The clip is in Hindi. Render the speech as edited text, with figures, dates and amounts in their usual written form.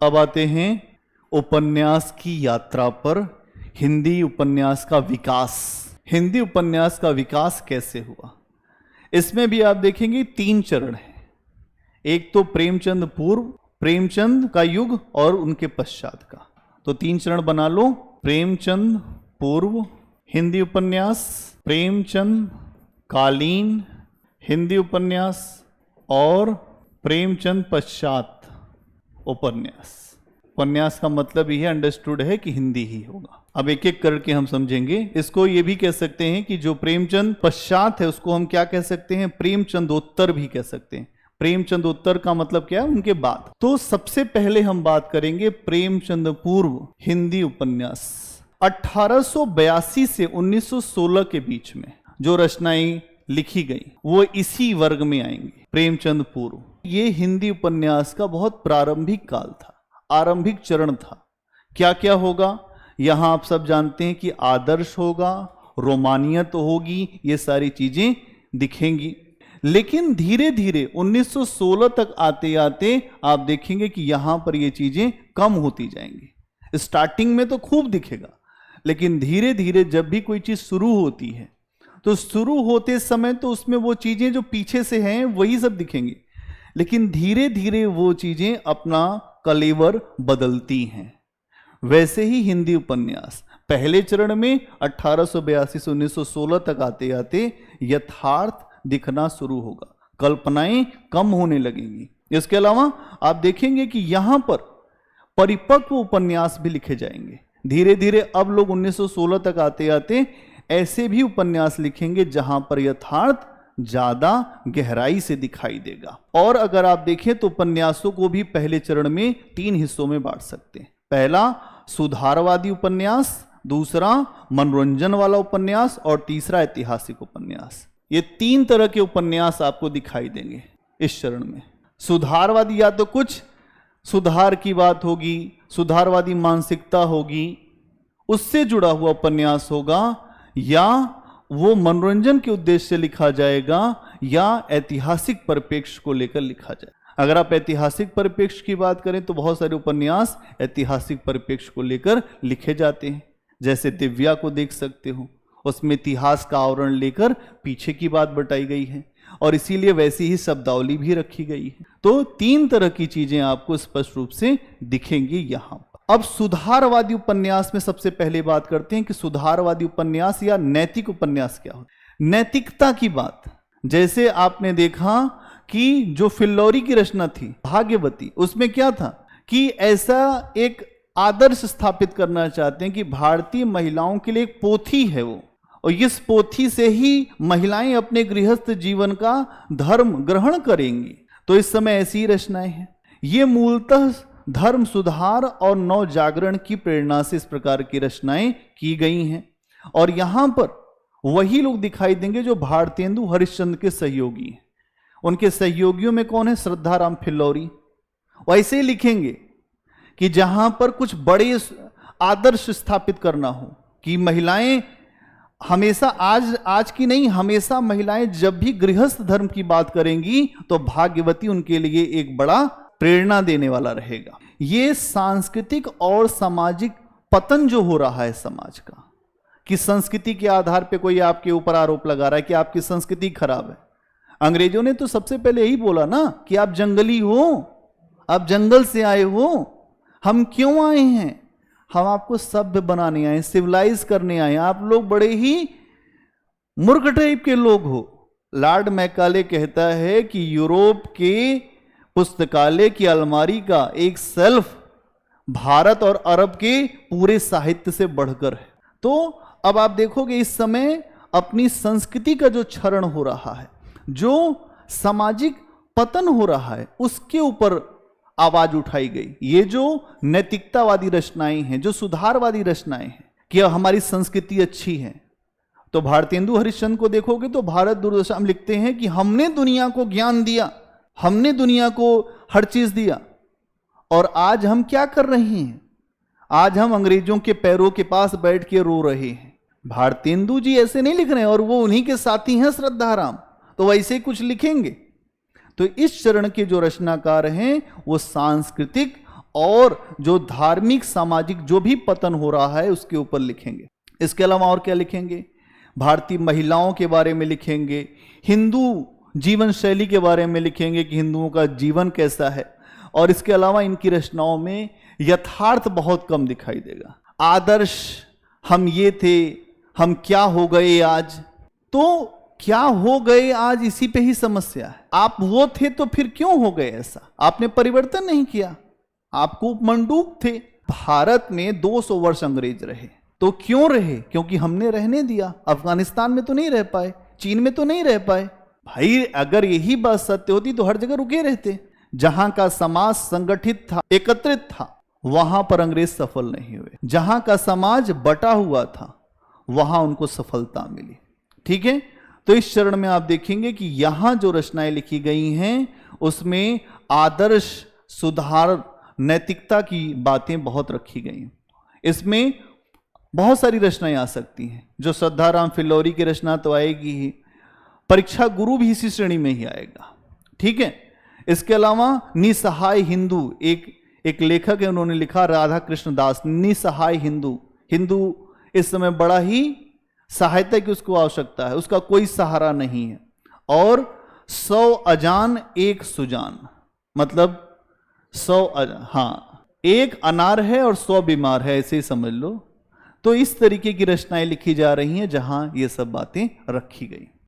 अब आते हैं उपन्यास की यात्रा पर। हिंदी उपन्यास का विकास। हिंदी उपन्यास का विकास कैसे हुआ, इसमें भी आप देखेंगे 3 चरण हैं। एक तो प्रेमचंद पूर्व, प्रेमचंद का युग और उनके पश्चात का, तो 3 चरण बना लो। प्रेमचंद पूर्व हिंदी उपन्यास, प्रेमचंद कालीन हिंदी उपन्यास और प्रेमचंद पश्चात उपन्यास। उपन्यास का मतलब यह अंडरस्टूड है कि हिंदी ही होगा। अब एक एक करके हम समझेंगे। इसको ये भी कह सकते हैं कि जो प्रेमचंद पश्चात है उसको हम क्या कह सकते हैं, प्रेमचंदोत्तर भी कह सकते हैं। प्रेमचंदोत्तर का मतलब क्या है, उनके बाद। तो सबसे पहले हम बात करेंगे प्रेमचंद पूर्व हिंदी उपन्यास। 1882 से 1916 के बीच में जो रचनाएं लिखी गई वो इसी वर्ग में आएंगी। प्रेमचंद पूर्व ये हिंदी उपन्यास का बहुत प्रारंभिक काल था, आरंभिक चरण था। क्या क्या होगा यहां आप सब जानते हैं कि आदर्श होगा, रोमानियत होगी, ये सारी चीजें दिखेंगी। लेकिन धीरे धीरे 1916 तक आते आते आप देखेंगे कि यहां पर ये चीजें कम होती जाएंगी। स्टार्टिंग में तो खूब दिखेगा, लेकिन धीरे धीरे जब भी कोई चीज शुरू होती है तो शुरू होते समय तो उसमें वो चीजें जो पीछे से हैं वही सब दिखेंगी, लेकिन धीरे धीरे वो चीजें अपना कलेवर बदलती हैं। वैसे ही हिंदी उपन्यास पहले चरण में 1882 से 1916 तक आते आते यथार्थ दिखना शुरू होगा, कल्पनाएं कम होने लगेंगी। इसके अलावा आप देखेंगे कि यहां पर परिपक्व उपन्यास भी लिखे जाएंगे धीरे धीरे। अब लोग 1916 तक आते आते ऐसे भी उपन्यास लिखेंगे जहां पर यथार्थ ज्यादा गहराई से दिखाई देगा। और अगर आप देखें तो उपन्यासों को भी पहले चरण में 3 हिस्सों में बांट सकते हैं। पहला सुधारवादी उपन्यास, दूसरा मनोरंजन वाला उपन्यास और तीसरा ऐतिहासिक उपन्यास। ये 3 तरह के उपन्यास आपको दिखाई देंगे इस चरण में। सुधारवादी या तो कुछ सुधार की बात होगी, सुधारवादी मानसिकता होगी, उससे जुड़ा हुआ उपन्यास होगा, या वो मनोरंजन के उद्देश्य से लिखा जाएगा, या ऐतिहासिक परिप्रेक्ष्य को लेकर लिखा जाए। अगर आप ऐतिहासिक परिप्रेक्ष्य की बात करें तो बहुत सारे उपन्यास ऐतिहासिक परिप्रेक्ष्य को लेकर लिखे जाते हैं। जैसे दिव्या को देख सकते हो, उसमें इतिहास का आवरण लेकर पीछे की बात बताई गई है और इसीलिए वैसी ही शब्दावली भी रखी गई है। तो 3 तरह की चीजें आपको स्पष्ट रूप से दिखेंगी यहां पर। अब सुधारवादी उपन्यास में सबसे पहले बात करते हैं कि सुधारवादी उपन्यास या नैतिक उपन्यास क्या होता है। नैतिकता की बात, जैसे आपने देखा कि जो फिल्लौरी की रचना थी भाग्यवती, उसमें क्या था कि ऐसा एक आदर्श स्थापित करना चाहते हैं कि भारतीय महिलाओं के लिए एक पोथी है वो, और इस पोथी से ही महिलाएं अपने गृहस्थ जीवन का धर्म ग्रहण करेंगी। तो इस समय ऐसी रचनाएं हैं। ये मूलतः धर्म सुधार और नव जागरण की प्रेरणा से इस प्रकार की रचनाएं की गई हैं। और यहां पर वही लोग दिखाई देंगे जो भारतेंदु हरिश्चंद्र के सहयोगी हैं। उनके सहयोगियों में कौन है, श्रद्धाराम फिल्लौरी। वैसे ही लिखेंगे कि जहां पर कुछ बड़े आदर्श स्थापित करना हो कि महिलाएं हमेशा, आज की नहीं, हमेशा महिलाएं जब भी गृहस्थ धर्म की बात करेंगी तो भाग्यवती उनके लिए एक बड़ा प्रेरणा देने वाला रहेगा। ये सांस्कृतिक और सामाजिक पतन जो हो रहा है समाज का, कि संस्कृति के आधार पे कोई आपके ऊपर आरोप लगा रहा है कि आपकी संस्कृति खराब है। अंग्रेजों ने तो सबसे पहले यही बोला ना कि आप जंगली हो, आप जंगल से आए हो। हम क्यों आए हैं, हम आपको सभ्य बनाने आए, सिविलाइज करने आए। आप लोग बड़े ही मूर्ख टाइप के लोग हो। लॉर्ड मैकाले कहता है कि यूरोप के पुस्तकालय की अलमारी का एक सेल्फ भारत और अरब के पूरे साहित्य से बढ़कर है। तो अब आप देखोगे इस समय अपनी संस्कृति का जो क्षरण हो रहा है, जो सामाजिक पतन हो रहा है, उसके ऊपर आवाज उठाई गई। ये जो नैतिकतावादी रचनाएं हैं, जो सुधारवादी रचनाएं हैं कि हमारी संस्कृति अच्छी है, तो भारतेंदु हरिश्चंद्र को देखोगे तो भारत दुर्दशा में लिखते हैं कि हमने दुनिया को ज्ञान दिया, हमने दुनिया को हर चीज दिया, और आज हम क्या कर रहे हैं, आज हम अंग्रेजों के पैरों के पास बैठ के रो रहे हैं। भारतेंदु जी ऐसे नहीं लिख रहे हैं, और वो उन्हीं के साथी हैं श्रद्धाराम, तो वैसे कुछ लिखेंगे। तो इस चरण के जो रचनाकार हैं वो सांस्कृतिक और जो धार्मिक सामाजिक जो भी पतन हो रहा है उसके ऊपर लिखेंगे। इसके अलावा और क्या लिखेंगे? भारतीय महिलाओं के बारे में लिखेंगे, हिंदू जीवन शैली के बारे में लिखेंगे कि हिंदुओं का जीवन कैसा है। और इसके अलावा इनकी रचनाओं में यथार्थ बहुत कम दिखाई देगा। आदर्श, हम ये थे, हम क्या हो गए आज। तो क्या हो गए आज, इसी पे ही समस्या है। आप वो थे तो फिर क्यों हो गए ऐसा? आपने परिवर्तन नहीं किया, आपको मंडूक थे। भारत में 200 वर्ष अंग्रेज रहे, तो क्यों रहे? क्योंकि हमने रहने दिया। अफगानिस्तान में तो नहीं रह पाए, चीन में तो नहीं रह पाए। भाई अगर यही बात सत्य होती तो हर जगह रुके रहते। जहां का समाज संगठित था, एकत्रित था, वहां पर अंग्रेज सफल नहीं हुए। जहां का समाज बटा हुआ था वहां उनको सफलता मिली। ठीक है, तो इस चरण में आप देखेंगे कि यहां जो रचनाएं लिखी गई हैं उसमें आदर्श, सुधार, नैतिकता की बातें बहुत रखी गई। इसमें बहुत सारी रचनाएं आ सकती हैं। जो श्रद्धाराम फिल्लौरी की रचना तो आएगी ही, परीक्षा गुरु भी इसी श्रेणी में ही आएगा। ठीक है, इसके अलावा निसहाय हिंदू, एक लेखक है, उन्होंने लिखा राधा कृष्ण दास, निसहाय हिंदू। हिंदू इस समय बड़ा ही सहायता की उसको आवश्यकता है, उसका कोई सहारा नहीं है। और 100 अजान एक सुजान, मतलब 100 हाँ, एक अनार है और 100 बीमार है, ऐसे ही समझ लो। तो इस तरीके की रचनाएं लिखी जा रही हैं जहां ये सब बातें रखी गई।